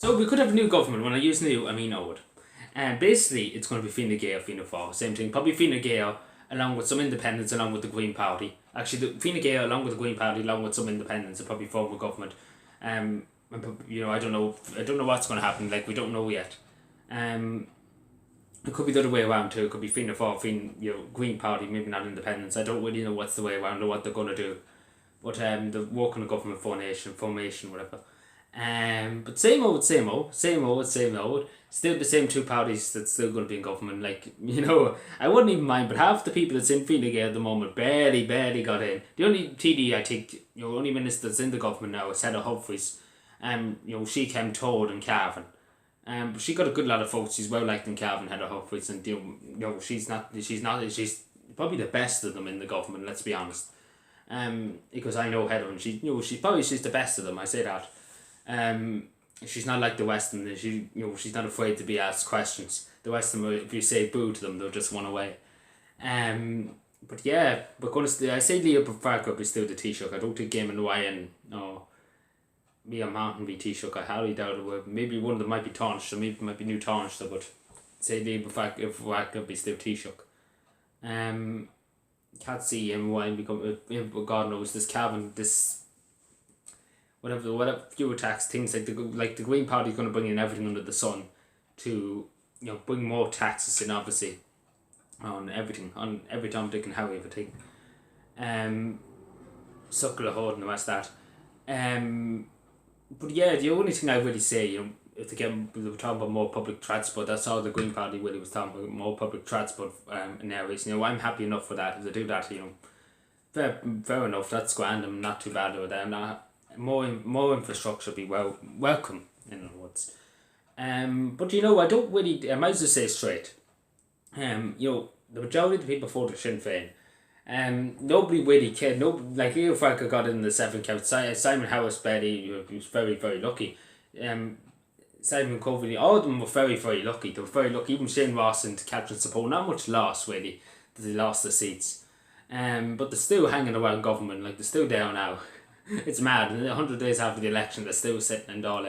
So we could have a new government. When I use new, I mean old. And basically, it's going to be Fine Gael, Fianna Fáil, same thing. Probably Fine Gael, along with some independents, along with the Green Party. Actually, the Fine Gael, along with the Green Party, along with some independents, will probably form a government. I don't know. I don't know what's going to happen. Like, we don't know yet. It could be the other way around too. It could be Fianna Fáil, Green Party, maybe not independents. I don't really know what's the way around or what they're going to do. But the work on the government formation, whatever. But same old, same old, same old, same old. Still the same two parties that's still going to be in government. Like, I wouldn't even mind, but half the people that's in Fine Gael at the moment barely got in. The only TD, I think, only minister that's in the government now is Heather Humphreys. She came Toad and Cavan. But she got a good lot of votes. She's well liked in Cavan, Heather Humphreys, and she's she's probably the best of them in the government. Let's be honest. Because I know Heather, and she's the best of them. I say that. She's not like the Western. She's not afraid to be asked questions. The Western, if you say boo to them, they'll just run away. But yeah, I say Leo Varadkar is still the Taoiseach. I don't think Eamon Ryan or Mia Mountain be Taoiseach. I highly doubt it would. Maybe one of them might be Taoiseach, or maybe it might be new Taoiseach, but say Leo Varadkar be still Taoiseach. Can't see him Ryan become. God knows this Cavan, this. Whatever fuel tax things like the Green Party is going to bring in everything under the sun to bring more taxes in, obviously, on everything, on every Tom, Dick and Harry, everything. Suckle a hold and the rest of that. But yeah, the only thing I really say, if they were talking about more public transport, that's all the Green Party really was talking about, more public transport in areas. I'm happy enough for that. If they do that, fair enough, that's grand. I'm not too bad with that. I'm not. More infrastructure be welcome, in other words. But I don't really. I might as well say straight. The majority of the people voted Sinn Féin. Nobody really cared. Like Leo Varadkar got in the 7th count. Simon Harris Betty, he was very, very lucky. Simon Coveney, all of them were very, very lucky. They were very lucky. Even Shane Ross and Catherine Support, not much loss really. They lost the seats. But they're still hanging around government. Like, they're still there now. It's mad. 100 days after the election, they're still sitting in Dáil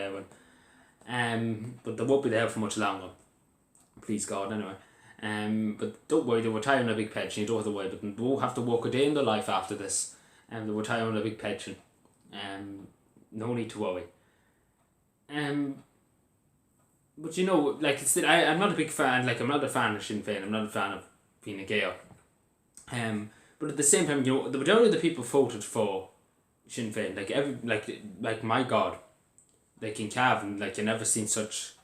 Éireann. But they won't be there for much longer. Please God, anyway. But don't worry, they'll retire on a big pension. You don't have to worry, but they won't have to work a day in their life after this. They'll retire on a big pension. No need to worry. But I'm not a big fan. Like, I'm not a fan of Sinn Féin. I'm not a fan of Fine Gael. But at the same time, the majority of the people voted for Sinn Féin, like my God, like in Cavan, like you never seen such,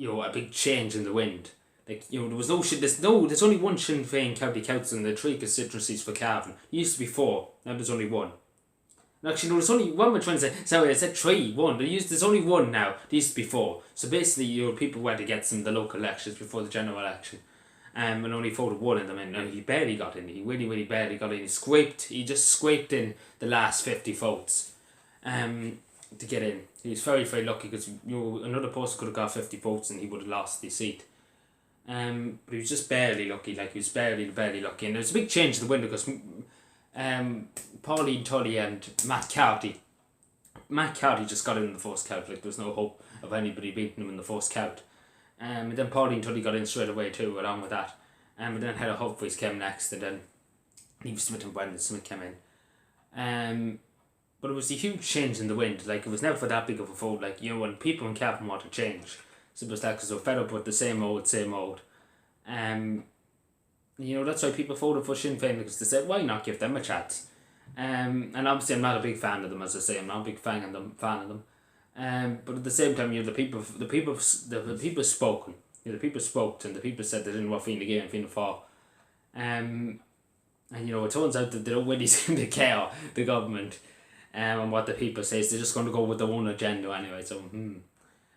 a big change in the wind. Like, there was there's only one Sinn Féin county council in the 3 constituencies for Cavan. It used to be 4, now there's only 1. And actually, no, there's only one. I'm trying to say, sorry, I said 3, 1. There's only 1 now. There used to be 4. So basically, people went to get some of the local elections before the general election. And only voted 1 of them in. Now, he barely got in. He really, really barely got in. He just scraped in the last 50 votes to get in. He was very, very lucky because another person could have got 50 votes and he would have lost the seat. But he was just barely lucky. Like, he was barely lucky. And there was a big change in the window because Pauline Tully and Matt Carty just got in the first count. Like, there was no hope of anybody beating him in the first count. And then Pauline Tully got in straight away too, along with that. And then Heather Humphreys came next, and then Eve Smith and Brendan Smith came in. But it was a huge change in the wind. Like, it was never that big of a vote. Like, when people in Cavan want to change, so it was that because they were fed up with the same old. That's why people voted for Sinn Féin, because they said, why not give them a chance? And obviously I'm not a big fan of them, as I say. I'm not a big fan of them. But at the same time, the people spoken. The people spoke, and the people said they didn't want Fine Gael and Fianna Fáil. And it turns out that they don't really seem to care, the government, and what the people say. They're just going to go with their own agenda anyway. So,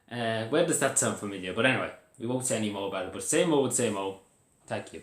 where does that sound familiar? But anyway, we won't say any more about it. But same old. Thank you.